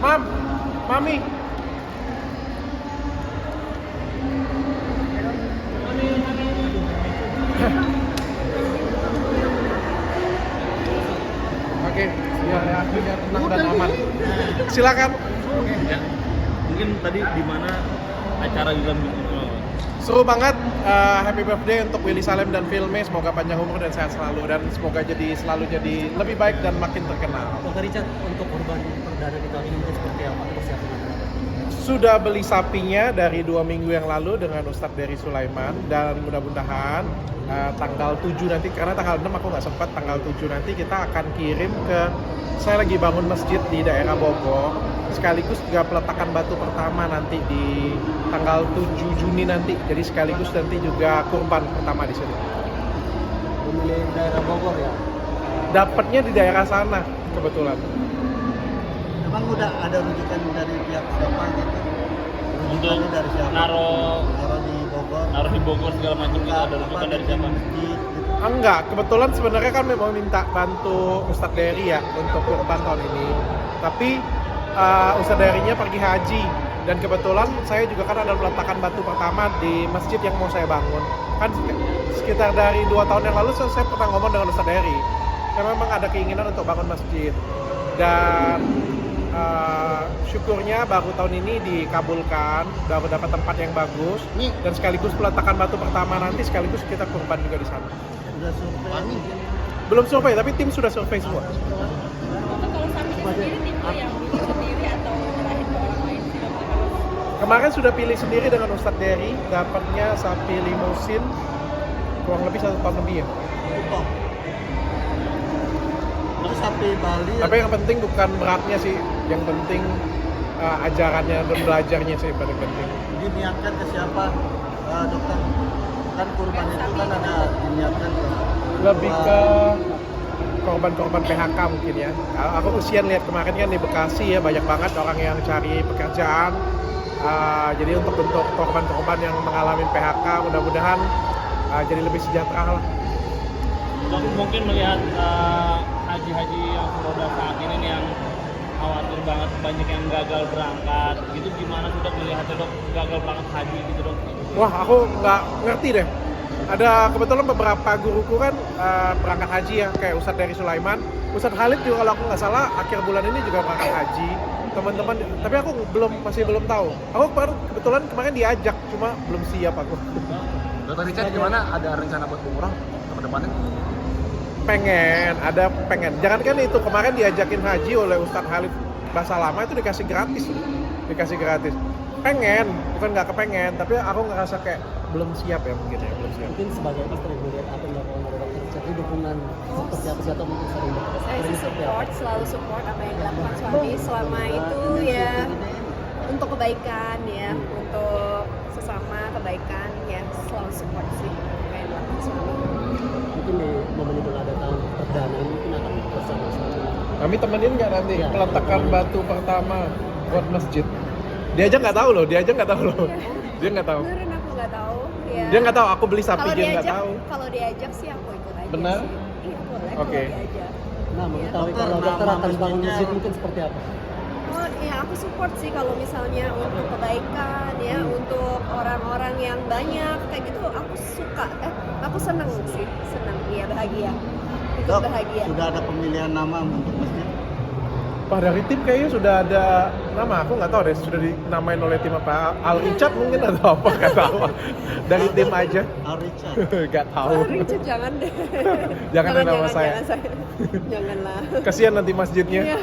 Mami. Oke, biar akhirnya tenang dan aman. Silakan. Ya, mungkin tadi di mana acara juga Seru banget. Happy birthday untuk Willy Salem dan Filme. Semoga panjang umur dan sehat selalu, dan semoga selalu jadi lebih baik dan makin terkenal. Dr. Richard, untuk korban perdana di tahun ini mungkin seperti apa persiapan? Sudah beli sapinya dari 2 minggu yang lalu dengan Ustadz Dery Sulaiman, dan mudah-mudahan tanggal 7 nanti, karena tanggal 6 aku nggak sempat, tanggal 7 nanti kita akan kirim ke, saya lagi bangun masjid di daerah Bogor, sekaligus juga peletakan batu pertama nanti di tanggal 7 Juni nanti, jadi sekaligus nanti juga kurban pertama di sini. Pemilih daerah Bogor ya? Dapatnya di daerah sana kebetulan. Emang udah ada rujukan dari pihak siapa gitu? untuk Rujukannya dari siapa? naruh Naruh di Bogor segala macam gitu, ada rujukan dari siapa? Masjid, gitu. Enggak, kebetulan sebenarnya kan memang minta bantu Ustadz Dery ya untuk kurban tahun ini. Tapi Ustadz Dery-nya pergi haji, dan kebetulan saya juga kan ada peletakan batu pertama di masjid yang mau saya bangun. Kan sekitar dari 2 tahun yang lalu saya pernah ngomong dengan Ustadz Dery. Saya memang ada keinginan untuk bangun masjid. Dan syukurnya baru tahun ini dikabulkan, baru dapat tempat yang bagus, dan sekaligus peletakan batu pertama nanti sekaligus kita kurban juga di sana. Udah survei. Belum survei, tapi tim sudah survei semua. Kalau sapinya sendiri tipe yang pilih sendiri atau nyerahin ke orang lain sih dokter? Kemarin sudah pilih sendiri dengan Ustadz Dery, dapatnya sapi limusin kurang lebih 1 tahun lebih ya. Utuh. Terus sapi Bali. Tapi yang penting bukan beratnya sih, yang penting ajarannya dan belajarnya sih paling penting. Diniatkan ke siapa, dokter? Kan kurban itu kan ada diniatkan ke Lebih ke korban-korban PHK mungkin ya. Aku kesian lihat kemarin kan di Bekasi ya, banyak banget orang yang cari pekerjaan. Jadi untuk korban-korban yang mengalami PHK, mudah-mudahan jadi lebih sejahtera lah. Dok, mungkin melihat haji-haji yang sudah saat ini nih yang khawatir banget banyak yang gagal berangkat, gitu gimana sih dok melihatnya dok gagal berangkat haji gitu dok? Wah, aku nggak ngerti deh. Ada kebetulan beberapa guruku kan berangkat haji ya, kayak Ustadz Dery Sulaiman, Ustadz Khalid juga kalau aku nggak salah akhir bulan ini juga berangkat haji. Teman-teman, tapi aku masih belum tahu. Aku kebetulan kemarin diajak, cuma belum siap aku. Dr. Richard, gimana? Ada rencana buat umroh ke depannya? Pengen. Jangankan itu, kemarin diajakin haji oleh Ustadz Khalid Basalamah itu dikasih gratis. Pengen, bukan nggak kepengen, tapi aku ngerasa kayak belum siap ya mungkin ya, belum siap. mungkin sebagai istri melihat apa yang dilakukan oleh dokter jadi dukungan seperti apa sih, atau mungkin sering Saya sih selalu support apa yang dilakukan suami selama itu ya untuk kebaikan ya, untuk sesama kebaikan ya, selalu support sih apa yang dilakukan suami. mungkin di momen Idul Adha tahun perdana ini mungkin akan bersama-sama. Kami temenin nggak nanti Ya, peletakan batu pertama buat masjid? Dia aja nggak tahu loh. Dia nggak tahu. Beneran aku nggak tahu ya. Dia nggak tahu. Aku beli sapi Kalau dia nggak diajak- tahu. Kalau diajak sih aku ikut aja. Benar? Sih. Iya boleh. Oke. Kalau diajak. Nah, mengetahui Dokter, kalau dokter nama akan bangun masjidnya- masjid mungkin seperti apa? Oh ya, aku support sih kalau misalnya untuk kebaikan ya, untuk orang-orang yang banyak kayak gitu, aku suka. Aku senang sih, ya, bahagia. Ikut Dok, bahagia. sudah ada pemilihan nama untuk masjid? Pak, dari tim kayaknya sudah ada nama. Aku nggak tahu deh sudah dinamain oleh tim apa. Al Richard mungkin atau apa, nggak tahu. Dari tim aja. Al Richard. Nggak tahu. Oh, Richard jangan deh. Jangan nama saya. Janganlah. Kasihan nanti masjidnya. Iya.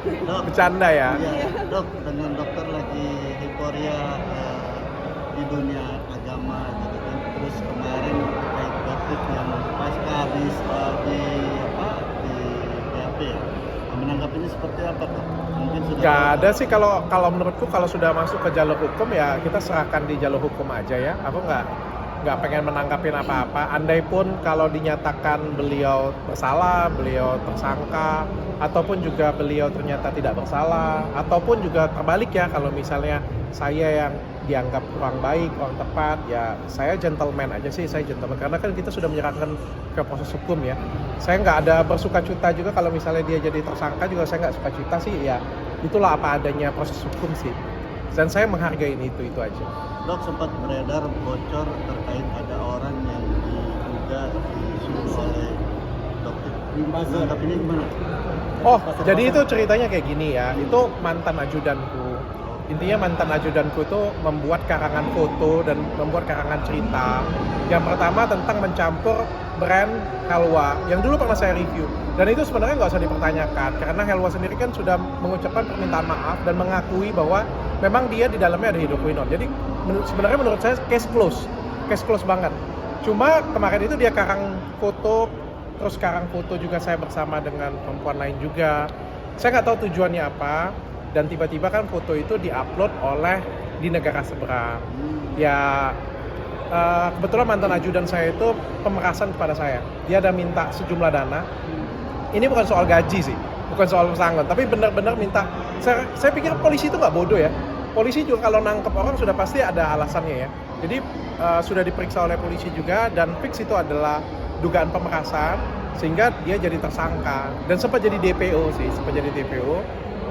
Dok, Bercanda ya. iya, dok, dengan dokter lagi euforia di dunia agama gitu kan. Terus kemarin terkait batik yang pasca habis di BAP ya. Menanggapinya seperti apa tuh? Mungkin sudah Gak ada sih, kalau menurutku kalau sudah masuk ke jalur hukum ya kita serahkan di jalur hukum aja ya. Aku nggak pengen menanggapin apa-apa. Andai pun kalau dinyatakan beliau bersalah, beliau tersangka, ataupun juga beliau ternyata tidak bersalah, ataupun juga terbalik ya, kalau misalnya saya yang dianggap kurang baik, kurang tepat, ya saya gentleman aja sih, karena kan kita sudah menyerahkan ke proses hukum ya. Saya nggak ada bersuka cita juga kalau misalnya dia jadi tersangka juga, saya nggak suka cita sih ya. itulah apa adanya proses hukum sih. Dan saya menghargai itu aja. Dok, sempat beredar bocor terkait ada orang yang diduga disuruh oleh dokter. Tapi ini gimana? Oh, jadi itu ceritanya kayak gini ya. Itu mantan ajudanku. Intinya mantan ajudanku itu membuat karangan foto dan membuat karangan cerita. Yang pertama tentang mencampur brand Helwa yang dulu pernah saya review. Dan itu sebenarnya nggak usah dipertanyakan karena Helwa sendiri kan sudah mengucapkan permintaan maaf dan mengakui bahwa memang dia di dalamnya ada hidroquinone. Jadi sebenarnya menurut saya case close banget. Cuma kemarin itu dia karang foto, terus karang foto juga saya bersama dengan perempuan lain juga. Saya nggak tahu tujuannya apa, dan tiba-tiba kan foto itu diupload oleh di negara seberang. Ya kebetulan mantan ajudan saya itu pemerasan kepada saya. Dia ada minta sejumlah dana. Ini bukan soal gaji sih, bukan soal pesangon, tapi benar-benar minta. Saya pikir polisi itu nggak bodoh ya. Polisi juga kalau nangkep orang sudah pasti ada alasannya ya. Jadi sudah diperiksa oleh polisi juga dan fix itu adalah dugaan pemerasan sehingga dia jadi tersangka dan sempat jadi DPO sih,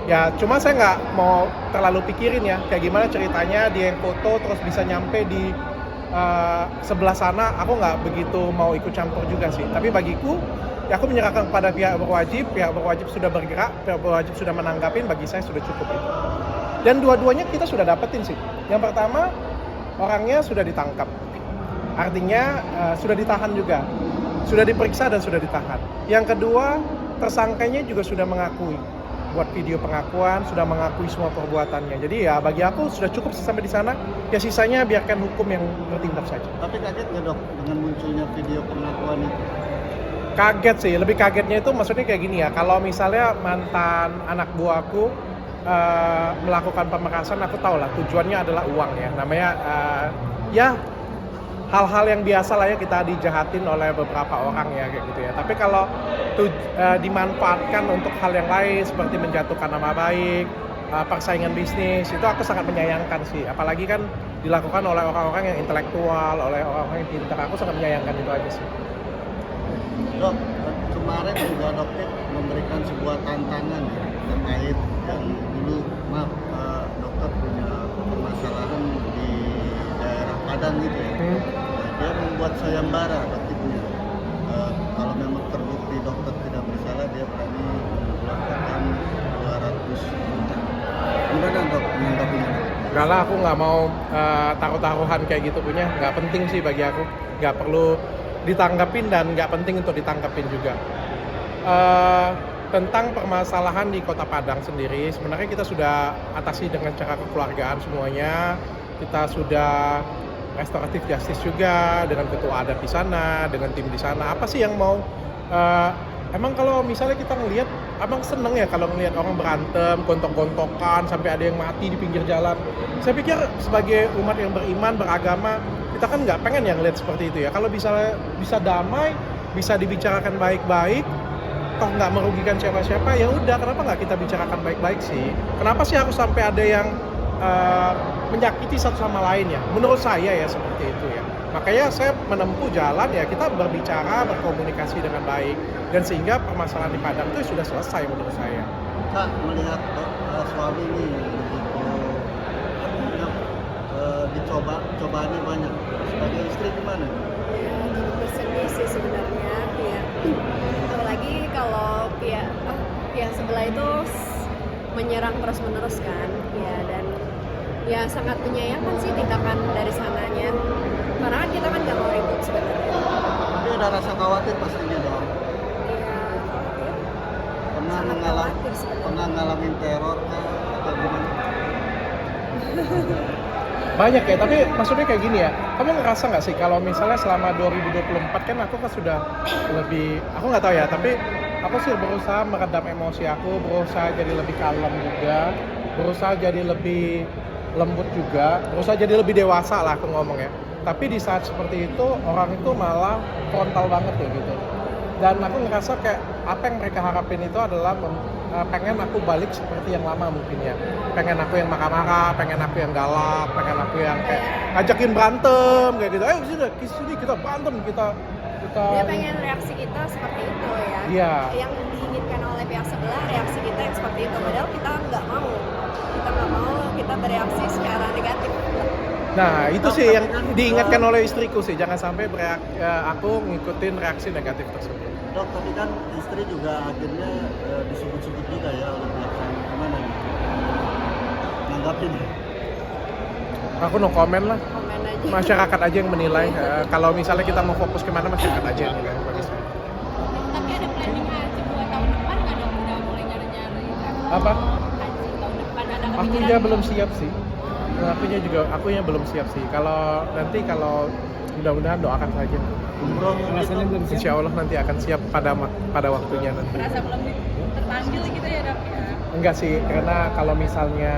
Ya cuma saya nggak mau terlalu pikirin ya kayak gimana ceritanya dia yang foto terus bisa nyampe di sebelah sana. Aku nggak begitu mau ikut campur juga sih. Tapi bagiku ya aku menyerahkan kepada pihak berwajib sudah bergerak, pihak berwajib sudah menanggapin, bagi saya sudah cukup itu. Dan dua-duanya kita sudah dapetin sih. Yang pertama orangnya sudah ditangkap, artinya sudah ditahan juga, sudah diperiksa dan sudah ditahan. Yang kedua tersangkanya juga sudah mengakui, buat video pengakuan, sudah mengakui semua perbuatannya. Jadi ya bagi aku sudah cukup sampai di sana. Ya sisanya biarkan hukum yang bertindak saja. Tapi kaget nggak dok dengan munculnya video pengakuan itu? Kaget sih, lebih kagetnya itu maksudnya kayak gini ya. Kalau misalnya mantan anak buahku melakukan pemerasan, aku tahu lah tujuannya adalah uang ya. Namanya ya hal-hal yang biasa lah ya kita dijahatin oleh beberapa orang ya kayak gitu ya. Tapi kalau dimanfaatkan untuk hal yang lain seperti menjatuhkan nama baik, persaingan bisnis, itu aku sangat menyayangkan sih. Apalagi kan dilakukan oleh orang-orang yang intelektual, oleh orang-orang yang pintar. Aku sangat menyayangkan itu aja sih. Dok, kemarin juga dokter memberikan sebuah tantangan ya, terkait yang dulu dokter punya permasalahan di daerah Padang gitu ya. Dia membuat sayembara dokternya. Kalau memang terbukti dokter tidak bersalah, dia berani melakukan 200 juta. Gimana dok menanggapinya? Enggak lah, aku nggak mau taruh-taruhan kayak gitu punya. Nggak penting sih bagi aku. Nggak perlu ditanggapin dan nggak penting untuk ditanggapin juga. Tentang permasalahan di Kota Padang sendiri, sebenarnya kita sudah atasi dengan cara kekeluargaan semuanya. Kita sudah restoratif justice juga dengan ketua adat di sana, dengan tim di sana. Apa sih yang mau? Emang kalau misalnya kita ngelihat, abang seneng ya kalau ngelihat orang berantem, gontok-gontokan, sampai ada yang mati di pinggir jalan. Saya pikir sebagai umat yang beriman, beragama, kita kan nggak pengen yang lihat seperti itu ya. Kalau bisa damai, bisa dibicarakan baik-baik, toh nggak merugikan siapa-siapa, ya udah kenapa nggak kita bicarakan baik-baik sih? Kenapa sih harus sampai ada yang menyakiti satu sama lain ya? Menurut saya ya seperti itu ya. Makanya saya menempuh jalan ya kita berbicara, berkomunikasi dengan baik, dan sehingga permasalahan di Padang itu sudah selesai menurut saya. Kak, melihat suami ini cobaannya banyak. Sebagai istri gimana? Bersedih sih sebenarnya ya. Apalagi kalau pihak sebelah itu menyerang terus-menerus kan ya, dan ya sangat menyayangkan sih tindakan dari sananya, karena kan kita kan nggak mau ribut sebenarnya. Tapi ada rasa khawatir pastinya dong. Ya, Pernah khawatir sebenarnya. pernah ngalamin teror kah atau gimana? Banyak ya, tapi maksudnya kayak gini ya, kamu ngerasa nggak sih kalau misalnya selama 2024 kan aku kan sudah lebih, aku nggak tahu ya, tapi aku sih berusaha meredam emosi aku, berusaha jadi lebih kalem juga, berusaha jadi lebih lembut juga, berusaha jadi lebih dewasa lah aku ngomong ya. Tapi di saat seperti itu, orang itu malah frontal banget ya gitu. Dan aku ngerasa kayak apa yang mereka harapin itu adalah pengen aku balik seperti yang lama mungkin ya. Pengen aku yang marah-marah, pengen aku yang galak, pengen aku yang kayak ngajakin berantem kayak gitu. Ayo sini kita berantem, kita Dia pengen reaksi kita seperti itu ya, Iya. yang diinginkan oleh pihak sebelah, reaksi kita yang seperti itu. Padahal kita nggak mau, kita bereaksi secara negatif. Nah, itu sih yang diingatkan oleh istriku sih, jangan sampai aku ngikutin reaksi negatif tersebut. Dok, tapi kan istri juga akhirnya disebut-sebut juga ya oleh pihak lain. Gimana nih? Nanggapin. Aku no comment lah. Komen aja. Masyarakat aja yang menilai. Kalau misalnya kita mau fokus kemana, masyarakat aja yang menilai. Bagi saya. Tapi ada planning haji buat tahun depan nggak dong? Udah mulai nyari-nyari Apa? haji tahun depan ada kepikiran? Akunya belum siap sih. Akunya belum siap sih. Kalau mudah-mudahan doakan saja. Umroh rasanya belum Insya Allah nanti akan siap pada waktunya nanti. Merasa belum terpanggil gitu ya dok ya? Enggak sih, karena kalau misalnya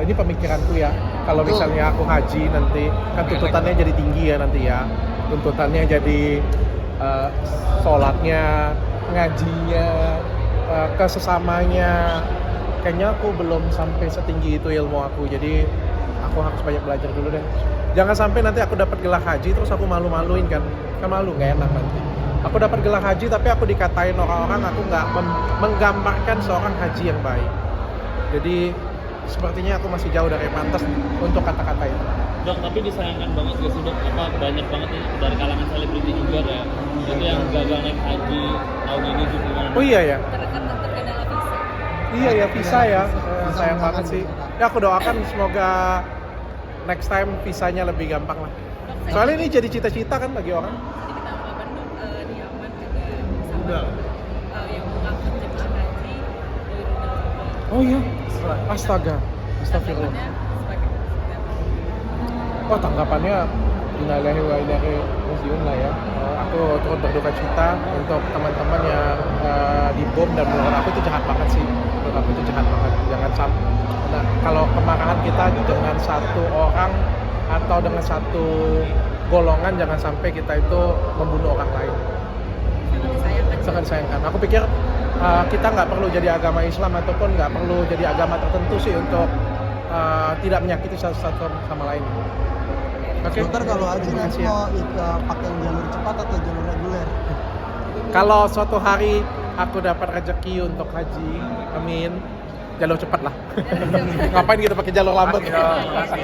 ini pemikiranku ya, kalau misalnya aku haji nanti kan tuntutannya jadi tinggi ya nanti ya, tuntutannya jadi sholatnya, ngajinya, kesesamanya, kayaknya aku belum sampai setinggi itu ilmu aku, jadi aku harus banyak belajar dulu deh. Jangan sampai nanti aku dapat gelar haji terus aku malu-maluin kan malu, nggak enak nanti. Aku dapat gelar haji tapi aku dikatain orang-orang aku nggak menggambarkan seorang haji yang baik. Jadi sepertinya aku masih jauh dari pantas untuk kata-kata itu. Dok, tapi disayangkan banget gak sih dok, banyak banget nih dari kalangan selebriti juga ya, itu yang gagal naik haji tahun ini juga. Oh iya ya? Terkendala visa. Iya ya, visa ya. Sayang banget sih. Ya aku doakan semoga next time visanya lebih gampang lah. Soalnya ini jadi cita-cita kan bagi orang. Jadi ditambah Bandung di Yaman juga sama yang mengangkut jemaah haji dari Rudal. Oh iya. Astaga. Astagfirullah. Sebagai presiden. Oh, tanggapannya innalillahi wa inna ilaihi raji'un lah ya. Aku turut berduka cita untuk teman-teman yang dibom, dan menurut aku itu jahat banget sih. Menurut aku itu jahat banget. Jangan sampai. Nah, kalau kemarahan kita dengan satu orang atau dengan satu golongan, jangan sampai kita itu membunuh orang lain. Sangat disayangkan. Sangat disayangkan. Aku pikir kita nggak perlu jadi agama Islam ataupun nggak perlu jadi agama tertentu sih untuk tidak menyakiti satu sama lain. Oke. Dokter, kalau haji Terima nanti kasih ya. mau pakai jalur cepat atau jalur reguler? Kalau suatu hari aku dapat rezeki untuk haji, amin, jalur cepat lah. Ngapain kita pakai jalur lambat? Terima kasih.